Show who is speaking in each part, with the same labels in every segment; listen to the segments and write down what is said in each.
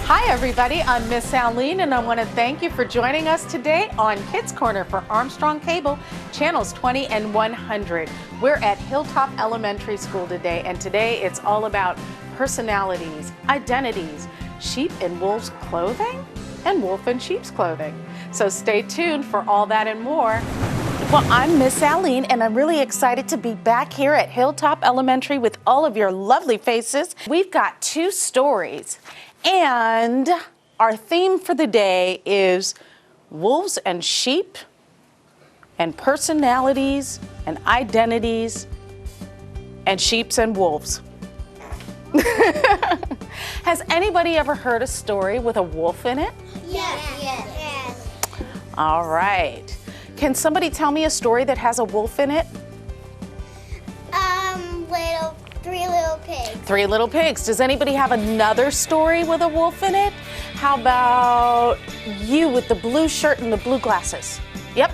Speaker 1: Hi everybody, I'm Miss Aline and I want to thank you for joining us today on Kids Corner for Armstrong Cable, channels 20 and 100. We're at Hilltop Elementary School today, and today it's all about personalities, identities, sheep in wolves' clothing, and wolf in sheep's clothing. So stay tuned for all that and more. Well, I'm Miss Aline, and I'm really excited to be back here at Hilltop Elementary with all of your lovely faces. We've got two stories, and our theme for the day is wolves and sheep, and personalities, and identities, and sheeps and wolves. Has anybody ever heard a story with a wolf in it?
Speaker 2: Yes.
Speaker 1: All right. Can somebody tell me a story that has a wolf in it?
Speaker 2: Three Little Pigs.
Speaker 1: Three Little Pigs. Does anybody have another story with a wolf in it? How about you with the blue shirt and the blue glasses? Yep.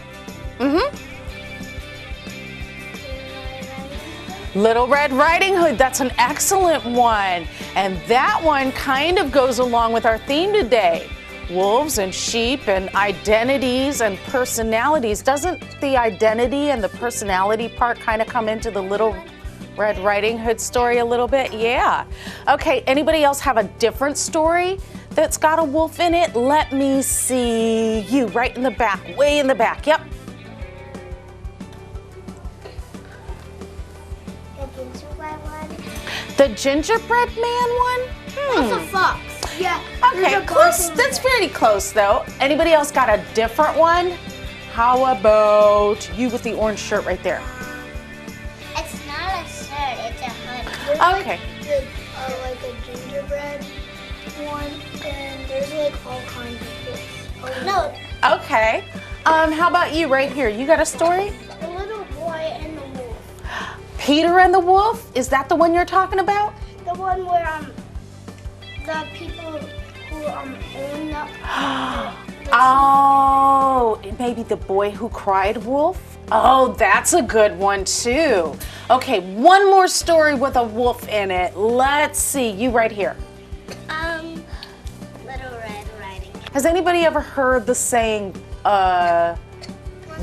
Speaker 1: Little Red Riding Hood. That's an excellent one. And that one kind of goes along with our theme today. Wolves and sheep and identities and personalities. Doesn't the identity and the personality part kind of come into the Little Red Riding Hood story a little bit? Yeah. Okay, anybody else have a different story that's got a wolf in it? Let me see you right in the back, way in the back. Yep.
Speaker 2: The gingerbread one.
Speaker 1: The gingerbread man one?
Speaker 2: That's a fox. Yeah.
Speaker 1: Okay, close. That's pretty close though. Anybody else got a different one? How about you with the orange shirt right there?
Speaker 2: It's not a shirt, it's a hoodie.
Speaker 1: Okay.
Speaker 2: Like a gingerbread one, and there's like all kinds of wolves. No.
Speaker 1: Okay. How about you right here? You got a story?
Speaker 2: The little boy and the wolf.
Speaker 1: Peter and the Wolf? Is that the one you're talking about?
Speaker 2: The one where the people who own the
Speaker 1: Oh, maybe the boy who cried wolf? Oh, that's a good one too. Okay, one more story with a wolf in it. Let's see, you right here.
Speaker 2: Little Red Riding Hood.
Speaker 1: Has anybody ever heard the saying,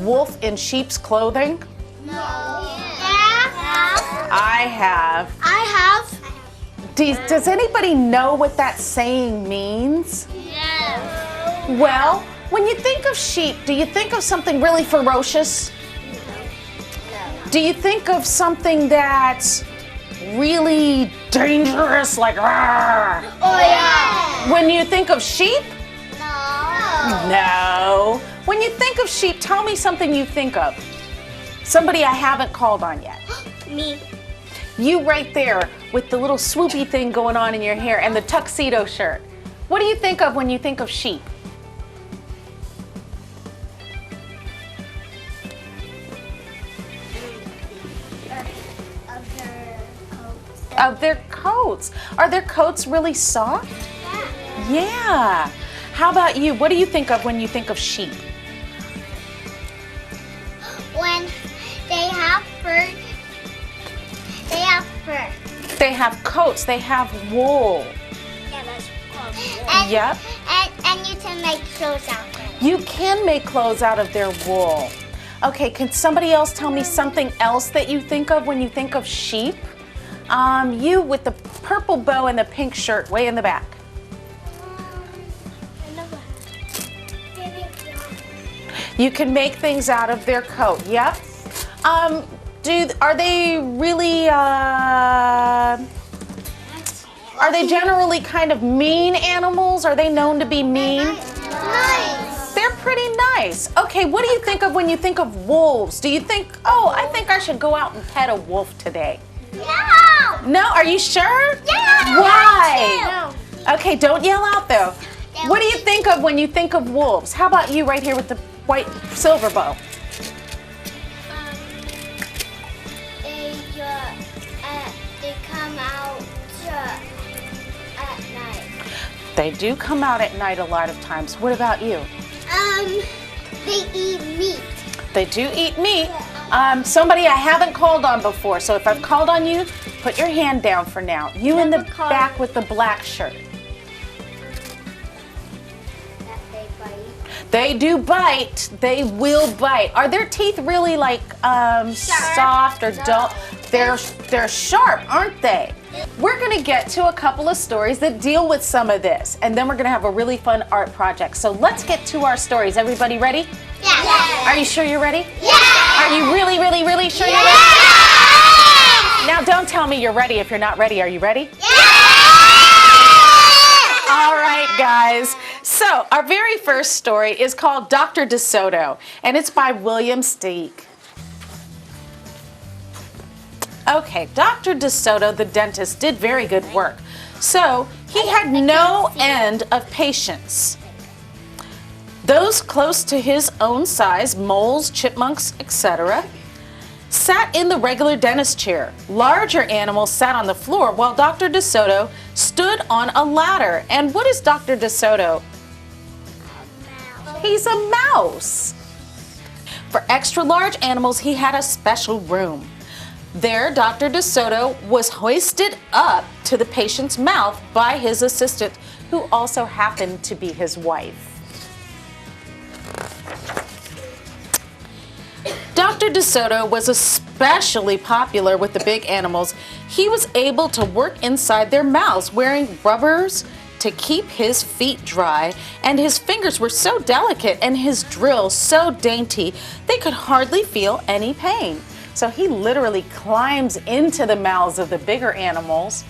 Speaker 1: wolf in sheep's clothing?
Speaker 2: No. Yeah.
Speaker 1: I have.
Speaker 2: I have.
Speaker 1: Does anybody know what that saying means?
Speaker 2: Yes.
Speaker 1: Well, when you think of sheep, do you think of something really ferocious?
Speaker 2: No.
Speaker 1: Do you think of something that's really dangerous, like roar?
Speaker 2: Oh yeah.
Speaker 1: When you think of sheep?
Speaker 2: No.
Speaker 1: No. When you think of sheep, tell me something you think of. Somebody I haven't called on yet.
Speaker 2: Me.
Speaker 1: You right there with the little swoopy thing going on in your hair and the tuxedo shirt. What do you think of when you think of sheep? Of their coats. Are their coats really soft? Yeah. How about you? What do you think of when you think of sheep?
Speaker 2: When they have fur. They have fur.
Speaker 1: They have coats. They have wool.
Speaker 2: Yeah, that's called wool.
Speaker 1: Yep.
Speaker 2: And you can make clothes out of it.
Speaker 1: You can make clothes out of their wool. Okay, can somebody else tell me something else that you think of when you think of sheep? You with the purple bow and the pink shirt way in the back. You can make things out of their coat. Yep. Are they really, are they generally kind of mean animals? Are they known to be mean?
Speaker 2: Nice.
Speaker 1: They're pretty nice. Okay, what do you think of when you think of wolves? Do you think, oh, I think I should go out and pet a wolf today?
Speaker 2: No.
Speaker 1: No, are you sure?
Speaker 2: Yeah.
Speaker 1: Why? Okay, don't yell out though. What do you think of when you think of wolves? How about you right here with the white silver bow?
Speaker 2: They come out at night.
Speaker 1: They do come out at night a lot of times. What about you?
Speaker 2: They eat meat.
Speaker 1: They do eat meat. Somebody I haven't called on before, so if I've called on you, put your hand down for now. You in the back with the black shirt. They do bite. They will bite. Are their teeth really like soft or dull? They're sharp, aren't they? We're going to get to a couple of stories that deal with some of this, and then we're going to have a really fun art project. So let's get to our stories. Everybody ready?
Speaker 2: Yeah.
Speaker 1: Are you sure you're ready?
Speaker 2: Yeah.
Speaker 1: Are you really, really, really sure you're ready? Now don't tell me you're ready if you're not ready. Are you ready? All right, guys. So our very first story is called Dr. DeSoto, and it's by William Steig. Okay, Dr. DeSoto, the dentist, did very good work. So he had no end of patients. Those close to his own size, moles, chipmunks, etc., sat in the regular dentist chair. Larger animals sat on the floor while Dr. DeSoto stood on a ladder. And what is Dr. DeSoto? He's a mouse. For extra large animals, he had a special room. There, Dr. DeSoto was hoisted up to the patient's mouth by his assistant, who also happened to be his wife. Dr. DeSoto was especially popular with the big animals. He was able to work inside their mouths, wearing rubbers to keep his feet dry, and his fingers were so delicate and his drill so dainty, they could hardly feel any pain. So he literally climbs into the mouths of the bigger animals.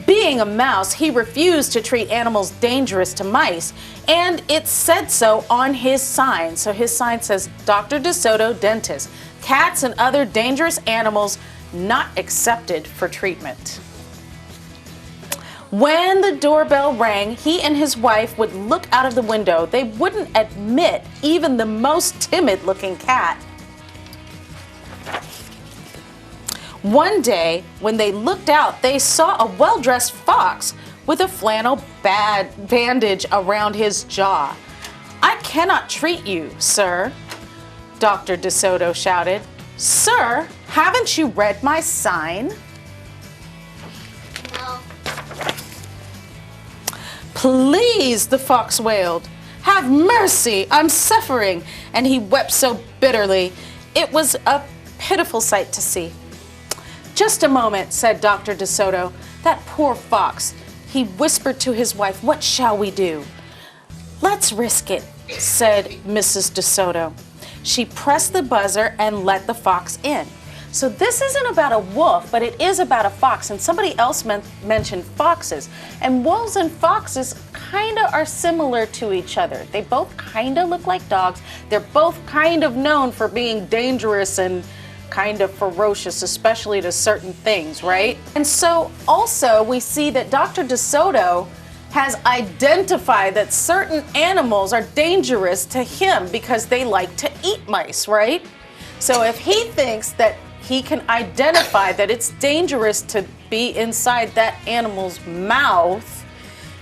Speaker 1: Being a mouse, he refused to treat animals dangerous to mice, and it said so on his sign. So his sign says, Dr. DeSoto, dentist, cats and other dangerous animals not accepted for treatment. When the doorbell rang, he and his wife would look out of the window. They wouldn't admit even the most timid-looking cat. One day, when they looked out, they saw a well-dressed fox with a flannel bandage around his jaw. "I cannot treat you, sir," Dr. DeSoto shouted. "Sir, haven't you read my sign?"
Speaker 2: No.
Speaker 1: "Please," the fox wailed. "Have mercy, I'm suffering." And he wept so bitterly. It was a pitiful sight to see. "Just a moment," said Dr. DeSoto. "That poor fox." He whispered to his wife, "What shall we do?" "Let's risk it," said Mrs. DeSoto. She pressed the buzzer and let the fox in. So this isn't about a wolf, but it is about a fox. And somebody else mentioned foxes. And wolves and foxes kind of are similar to each other. They both kind of look like dogs. They're both kind of known for being dangerous and kind of ferocious, especially to certain things, right? And so also we see that Dr. DeSoto has identified that certain animals are dangerous to him because they like to eat mice, right? So if he thinks that he can identify that it's dangerous to be inside that animal's mouth,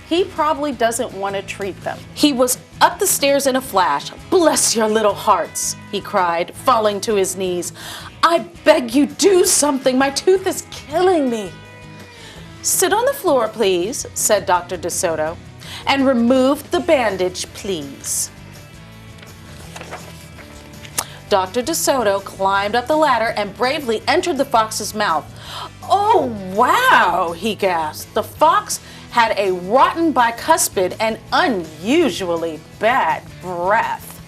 Speaker 1: he probably doesn't want to treat them. He was up the stairs in a flash. "Bless your little hearts," he cried, falling to his knees. "I beg you, do something. My tooth is killing me." "Sit on the floor, please," said Dr. DeSoto, "and remove the bandage, please." Dr. DeSoto climbed up the ladder and bravely entered the fox's mouth. "Oh, wow," he gasped. The fox had a rotten bicuspid and unusually bad breath.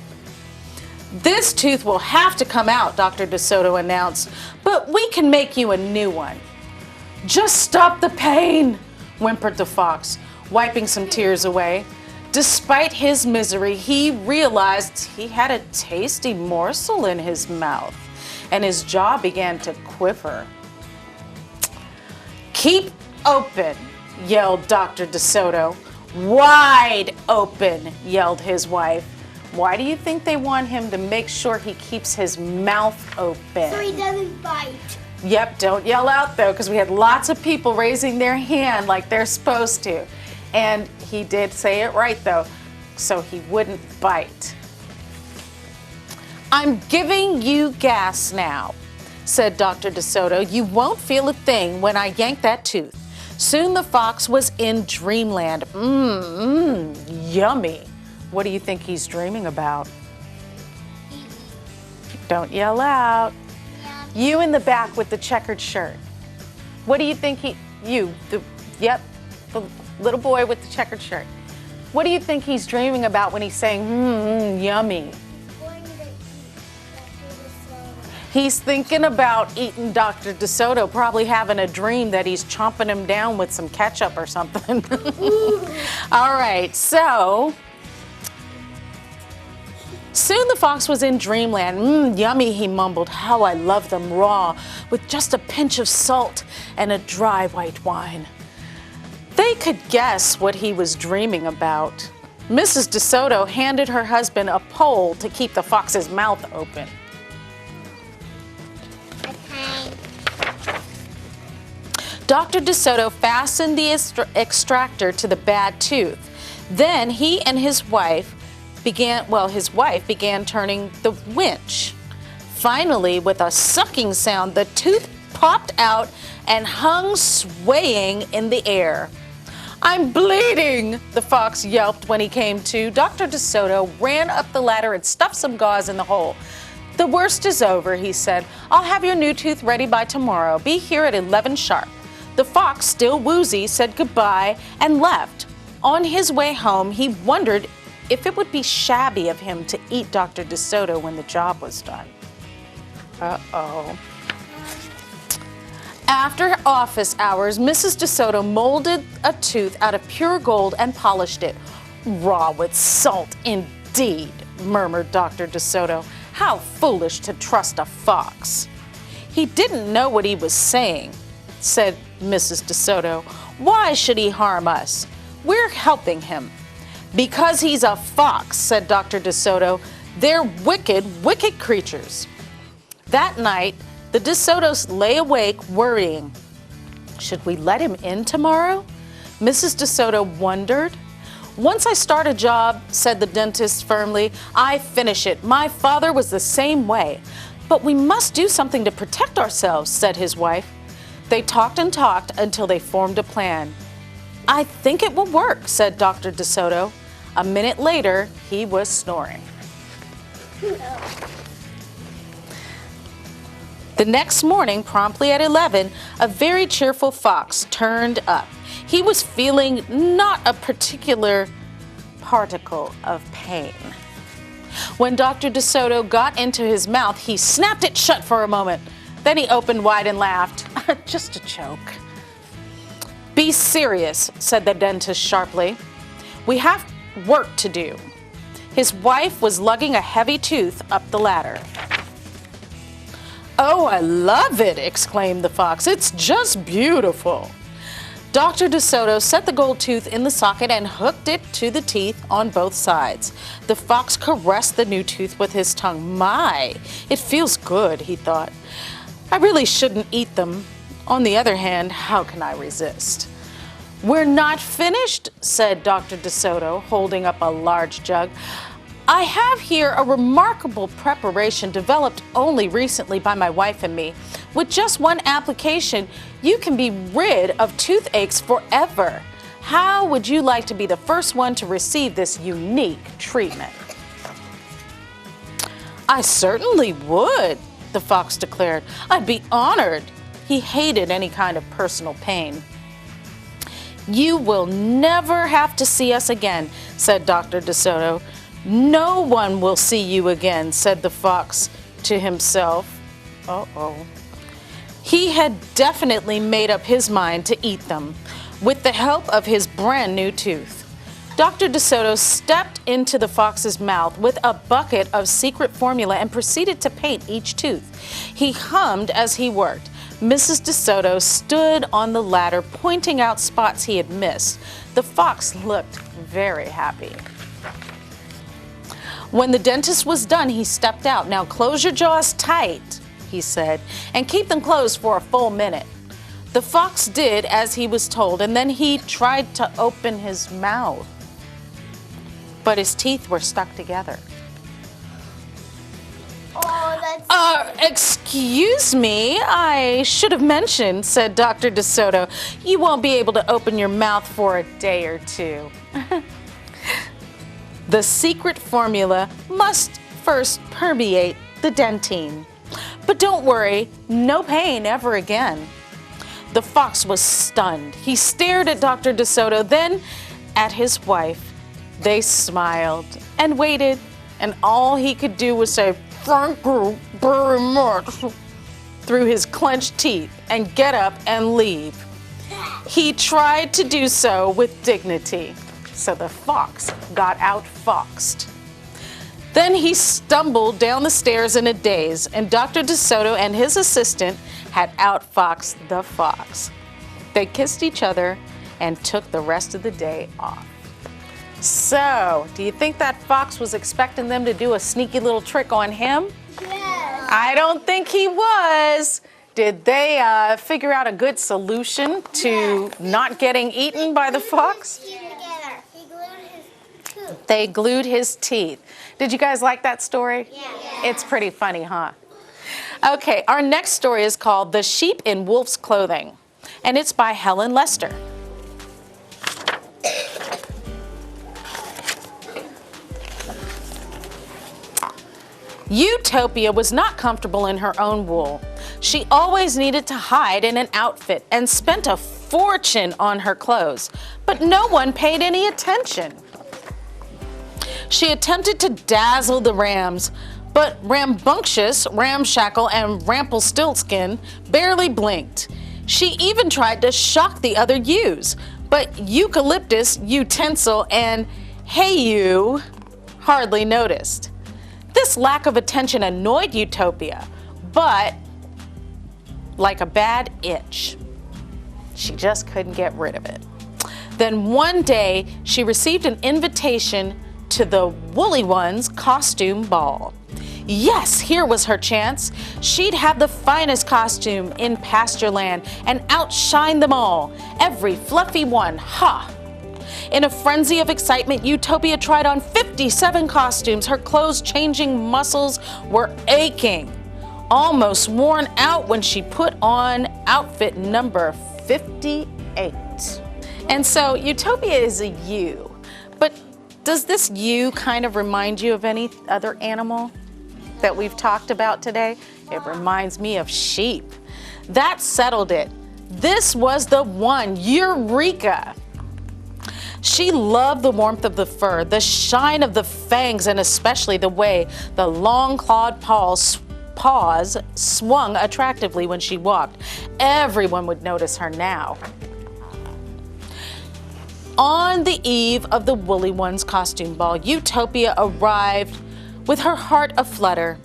Speaker 1: "This tooth will have to come out," Dr. DeSoto announced, "but we can make you a new one." "Just stop the pain," whimpered the fox, wiping some tears away. Despite his misery, he realized he had a tasty morsel in his mouth, and his jaw began to quiver. "Keep open," yelled Dr. DeSoto. "Wide open," yelled his wife. Why do you think they want him to make sure he keeps his mouth open?
Speaker 2: So he doesn't bite.
Speaker 1: Yep, don't yell out though, because we had lots of people raising their hand like they're supposed to. And he did say it right though, so he wouldn't bite. "I'm giving you gas now," said Dr. DeSoto. "You won't feel a thing when I yank that tooth." Soon the fox was in dreamland. Yummy. What do you think he's dreaming about? Don't yell out. You in the back with the checkered shirt. What do you think the little boy with the checkered shirt. What do you think he's dreaming about when he's saying, yummy? He's thinking about eating Dr. DeSoto, probably having a dream that he's chomping him down with some ketchup or something. All right, so soon the fox was in dreamland. Yummy, he mumbled. How I love them raw, with just a pinch of salt and a dry white wine. They could guess what he was dreaming about. Mrs. DeSoto handed her husband a pole to keep the fox's mouth open. Dr. DeSoto fastened the extractor to the bad tooth. Then he and his wife began turning the winch. Finally, with a sucking sound, the tooth popped out and hung swaying in the air. I'm bleeding, the fox yelped when he came to. Dr. DeSoto ran up the ladder and stuffed some gauze in the hole. The worst is over, he said. I'll have your new tooth ready by tomorrow. Be here at 11 sharp. The fox, still woozy, said goodbye and left. On his way home, he wondered if it would be shabby of him to eat Dr. DeSoto when the job was done. Uh-oh. After office hours, Mrs. DeSoto molded a tooth out of pure gold and polished it. Raw with salt, indeed, murmured Dr. DeSoto. How foolish to trust a fox. He didn't know what he was saying, said Mrs. DeSoto. Why should he harm us? We're helping him. Because he's a fox, said Dr. DeSoto. They're wicked, wicked creatures. That night, the DeSotos lay awake, worrying. Should we let him in tomorrow? Mrs. DeSoto wondered. Once I start a job, said the dentist firmly, I finish it. My father was the same way. But we must do something to protect ourselves, said his wife. They talked and talked until they formed a plan. I think it will work, said Dr. DeSoto. A minute later, he was snoring. The next morning, promptly at 11, a very cheerful fox turned up. He was feeling not a particular particle of pain. When Dr. DeSoto got into his mouth, he snapped it shut for a moment. Then he opened wide and laughed. Just a joke. Be serious, said the dentist sharply. We have work to do. His wife was lugging a heavy tooth up the ladder. Oh, I love it, exclaimed the fox. It's just beautiful. Dr. DeSoto set the gold tooth in the socket and hooked it to the teeth on both sides. The fox caressed the new tooth with his tongue. My, it feels good, he thought. I really shouldn't eat them. On the other hand, how can I resist? We're not finished, said Dr. DeSoto, holding up a large jug. I have here a remarkable preparation developed only recently by my wife and me. With just one application, you can be rid of toothaches forever. How would you like to be the first one to receive this unique treatment? I certainly would, the fox declared. I'd be honored. He hated any kind of personal pain. You will never have to see us again, said Dr. DeSoto. No one will see you again, said the fox to himself. Uh-oh. He had definitely made up his mind to eat them, with the help of his brand new tooth. Dr. DeSoto stepped into the fox's mouth with a bucket of secret formula and proceeded to paint each tooth. He hummed as he worked. Mrs. DeSoto stood on the ladder, pointing out spots he had missed. The fox looked very happy. When the dentist was done, he stepped out. Now close your jaws tight, he said, and keep them closed for a full minute. The fox did as he was told, and then he tried to open his mouth. But his teeth were stuck together.
Speaker 2: Oh, that's...
Speaker 1: Excuse me, I should have mentioned, said Dr. DeSoto. You won't be able to open your mouth for a day or two. The secret formula must first permeate the dentine. But don't worry, no pain ever again. The fox was stunned. He stared at Dr. DeSoto, then at his wife. They smiled and waited, and all he could do was say, "Thank you very much," through his clenched teeth and get up and leave. He tried to do so with dignity, so the fox got outfoxed. Then he stumbled down the stairs in a daze, and Dr. DeSoto and his assistant had outfoxed the fox. They kissed each other and took the rest of the day off. So, do you think that fox was expecting them to do a sneaky little trick on him?
Speaker 2: Yes.
Speaker 1: I don't think he was. Did they figure out a good solution to not getting eaten by the fox?
Speaker 2: Together. He glued his tooth.
Speaker 1: They glued his teeth. Did you guys like that story?
Speaker 2: Yeah.
Speaker 1: It's pretty funny, huh? Okay, our next story is called The Sheep in Wolf's Clothing, and it's by Helen Lester. Utopia was not comfortable in her own wool. She always needed to hide in an outfit and spent a fortune on her clothes, but no one paid any attention. She attempted to dazzle the rams, but Rambunctious, Ramshackle, and Rumpelstiltskin barely blinked. She even tried to shock the other ewes, but Eucalyptus, Utensil, and Hey You hardly noticed. This lack of attention annoyed Utopia, but like a bad itch, she just couldn't get rid of it. Then one day, she received an invitation to the Woolly Ones costume ball. Yes, here was her chance. She'd have the finest costume in Pastureland and outshine them all, every fluffy one, ha! In a frenzy of excitement, Utopia tried on 57 costumes. Her clothes-changing muscles were aching, almost worn out when she put on outfit number 58. And so Utopia is a ewe, but does this ewe kind of remind you of any other animal that we've talked about today? It reminds me of sheep. That settled it. This was the one, Eureka! She loved the warmth of the fur, the shine of the fangs, and especially the way the long clawed paws swung attractively when she walked. Everyone would notice her now. On the eve of the Woolly Ones costume ball, Utopia arrived with her heart aflutter.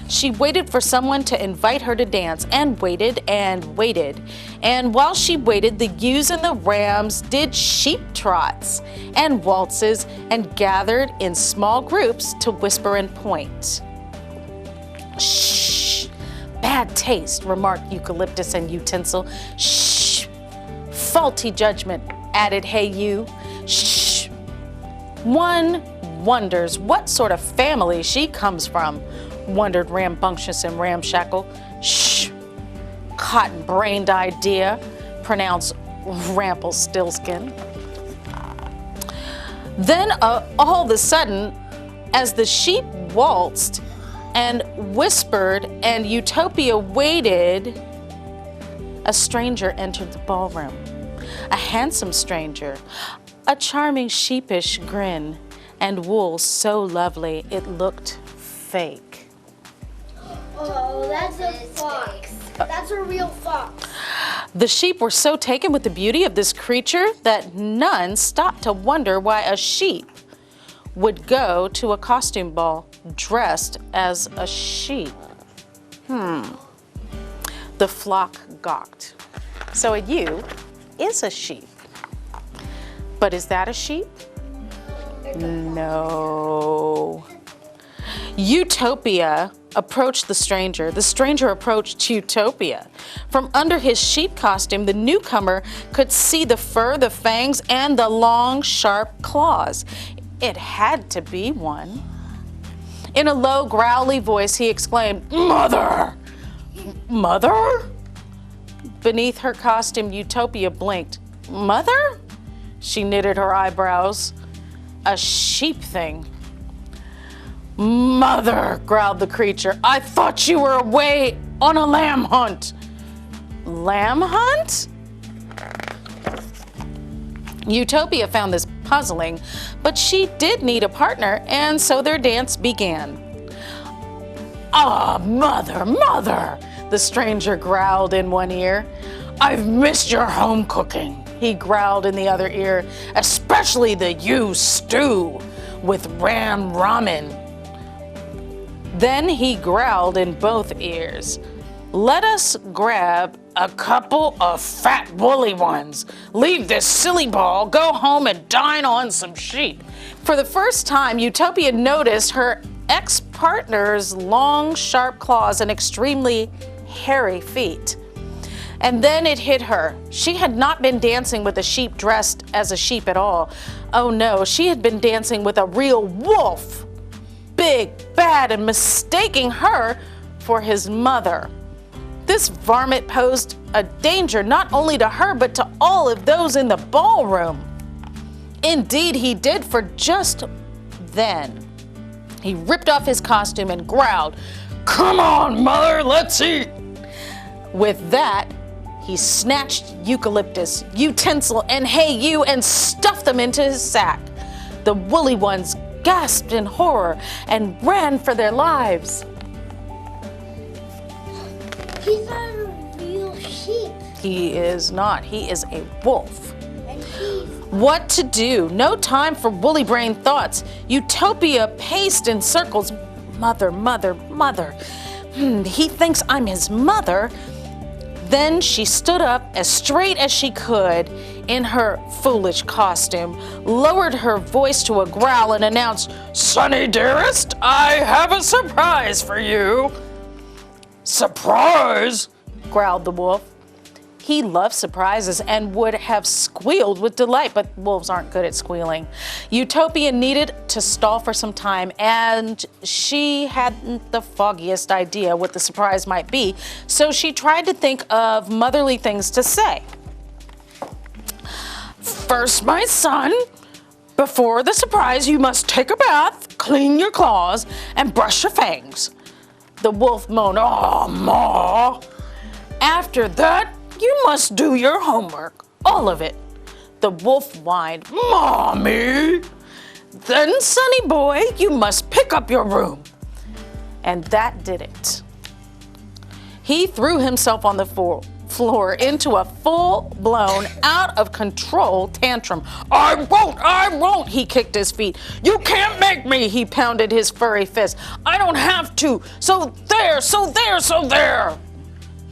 Speaker 1: She waited for someone to invite her to dance, and waited and waited. And while she waited, the ewes and the rams did sheep trots and waltzes and gathered in small groups to whisper and point. Shh! Bad taste, remarked Eucalyptus and Utensil. Shh! Faulty judgment, added Hey You. Shh! One wonders what sort of family she comes from, wondered Rambunctious and Ramshackle. Shh! Cotton-brained idea, pronounced Rumpelstiltskin. Then all of a sudden, as the sheep waltzed and whispered and Utopia waited, a stranger entered the ballroom. A handsome stranger, a charming sheepish grin, and wool so lovely it looked fake.
Speaker 2: Oh, that's a fox. That's a real fox.
Speaker 1: The sheep were so taken with the beauty of this creature that none stopped to wonder why a sheep would go to a costume ball dressed as a sheep. The flock gawked. So a ewe is a sheep. But is that a sheep? No. Utopia approached the stranger. The stranger approached Utopia. From under his sheep costume, the newcomer could see the fur, the fangs, and the long, sharp claws. It had to be one. In a low, growly voice, he exclaimed, "Mother! Mother?" Beneath her costume, Utopia blinked. "Mother?" She knitted her eyebrows. a sheep thing. Mother, growled the creature, I thought you were away on a lamb hunt. Lamb hunt? Utopia found this puzzling, but she did need a partner, and so their dance began. Ah, mother, mother, the stranger growled in one ear. I've missed your home cooking, he growled in the other ear, especially the ewe stew with ram ramen. Then he growled in both ears. Let us grab a couple of fat woolly ones. Leave this silly ball, go home and dine on some sheep. For the first time, Utopia noticed her ex-partner's long, sharp claws and extremely hairy feet. And then it hit her. She had not been dancing with a sheep dressed as a sheep at all. Oh no, she had been dancing with a real wolf. Big, bad, and mistaking her for his mother. This varmint posed a danger not only to her, but to all of those in the ballroom. Indeed, he did, for just then, he ripped off his costume and growled, Come on, mother, let's eat. With that, he snatched eucalyptus, utensil, and hey you and stuffed them into his sack. The woolly ones gasped in horror and ran for their lives.
Speaker 2: He's not a real sheep.
Speaker 1: He is not. He is a wolf.
Speaker 2: And he's...
Speaker 1: What to do? No time for woolly brain thoughts. Utopia paced in circles. Mother, mother, mother. He thinks I'm his mother. Then she stood up as straight as she could in her foolish costume, lowered her voice to a growl and announced, Sonny dearest, I have a surprise for you. Surprise? Growled the wolf. He loved surprises and would have squealed with delight, but wolves aren't good at squealing. Utopia needed to stall for some time, and she hadn't the foggiest idea what the surprise might be, so she tried to think of motherly things to say. First, my son, before the surprise, you must take a bath, clean your claws, and brush your fangs. The wolf moaned, "Oh, Ma." After that, you must do your homework, all of it. The wolf whined, "Mommy." Then, sonny boy, you must pick up your room. And that did it. He threw himself on the floor into a full-blown, out-of-control tantrum. I won't, he kicked his feet. You can't make me, he pounded his furry fist. I don't have to, so there.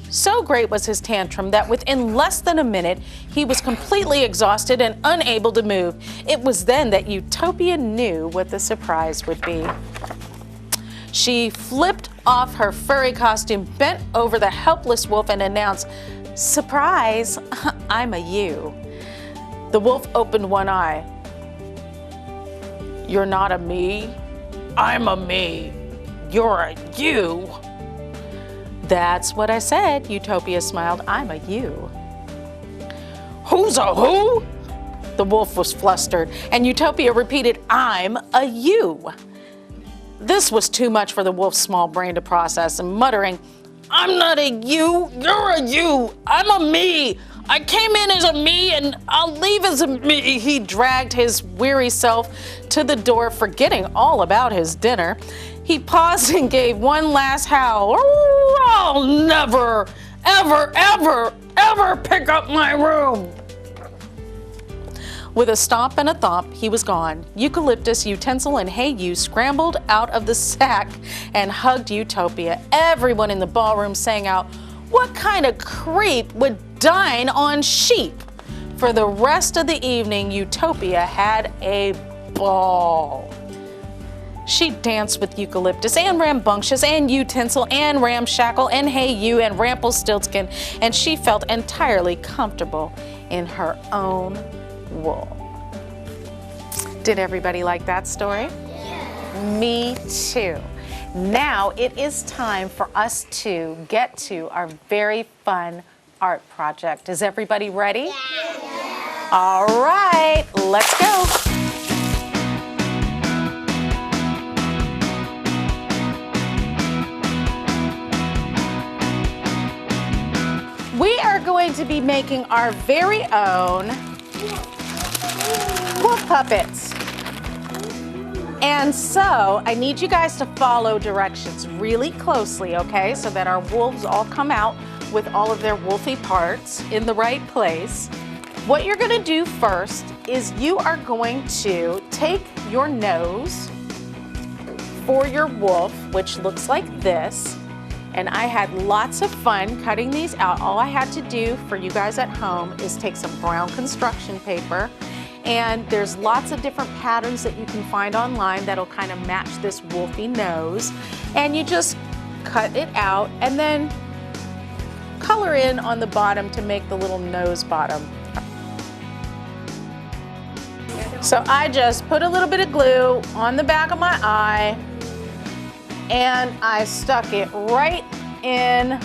Speaker 1: So great was his tantrum that within less than a minute, he was completely exhausted and unable to move. It was then that Utopia knew what the surprise would be. She flipped off her furry costume, bent over the helpless wolf, and announced, "Surprise, I'm a you." The wolf opened one eye. "You're not a me? I'm a me. You're a you." "That's what I said," Utopia smiled. "I'm a you." "Who's a who?" The wolf was flustered, and Utopia repeated, "I'm a you." This was too much for the wolf's small brain to process, and muttering, "I'm not a you, you're a you. I'm a me. I came in as a me and I'll leave as a me." He dragged his weary self to the door, forgetting all about his dinner. He paused and gave one last howl. "I'll never, ever pick up my room." With a stomp and a thump, he was gone. Eucalyptus, utensil, and hey you scrambled out of the sack and hugged Utopia. Everyone in the ballroom sang out, "What kind of creep would dine on sheep?" For the rest of the evening, Utopia had a ball. She danced with Eucalyptus and Rambunctious and Utensil and Ramshackle and Hey You and Rumpelstiltskin, and she felt entirely comfortable in her own wool. Did everybody like that story?
Speaker 2: Yeah.
Speaker 1: Me too. Now it is time for us to get to our very fun art project. Is everybody ready?
Speaker 2: Yeah.
Speaker 1: All right, let's go. we are going to be making our very own wolf puppets. And so I need you guys to follow directions really closely, okay? So that our wolves all come out with all of their wolfy parts in the right place. What you're gonna do first is you are going to take your nose for your wolf, which looks like this. And I had lots of fun cutting these out. All I had to do for you guys at home is take some brown construction paper, and there's lots of different patterns that you can find online that'll kind of match this wolfy nose. And you just cut it out and then color in on the bottom to make the little nose bottom. So I just put a little bit of glue on the back of my eye and I stuck it right in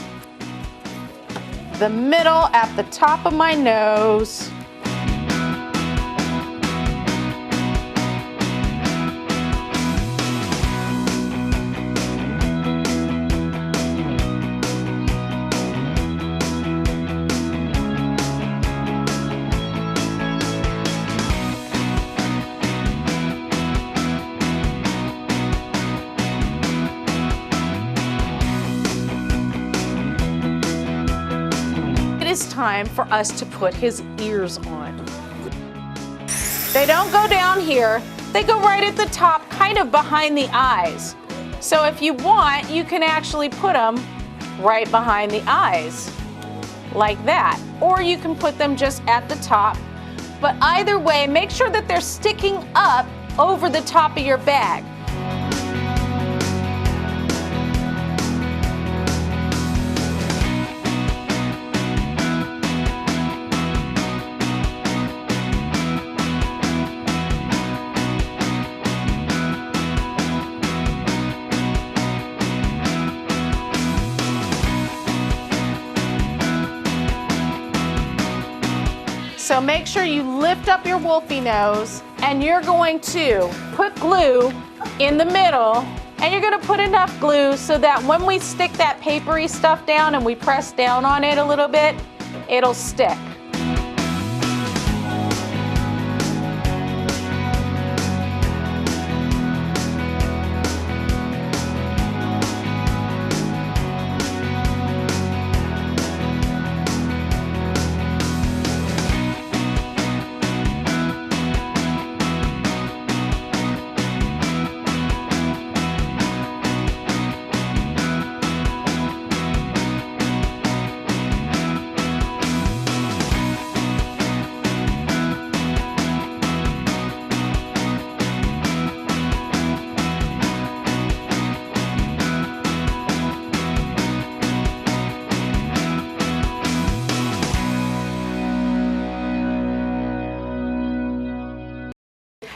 Speaker 1: the middle at the top of my nose. It's time for us to put his ears on. They don't go down here, they go right at the top, kind of behind the eyes. So if you want, you can actually put them right behind the eyes, like that. Or you can put them just at the top. But either way, make sure that they're sticking up over the top of your bag. So make sure you lift up your wolfy nose and you're going to put glue in the middle, and you're going to put enough glue so that when we stick that papery stuff down and we press down on it a little bit, it'll stick.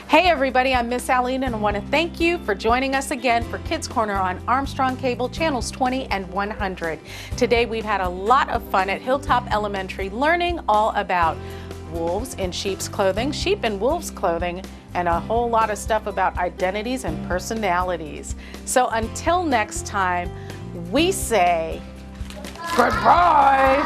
Speaker 1: Hey everybody, I'm Miss Aline and I want to thank you for joining us again for Kids Corner on Armstrong Cable channels 20 and 100. Today we've had a lot of fun at Hilltop Elementary learning all about wolves in sheep's clothing, sheep in wolves' clothing, and a whole lot of stuff about identities and personalities. So until next time, we say goodbye.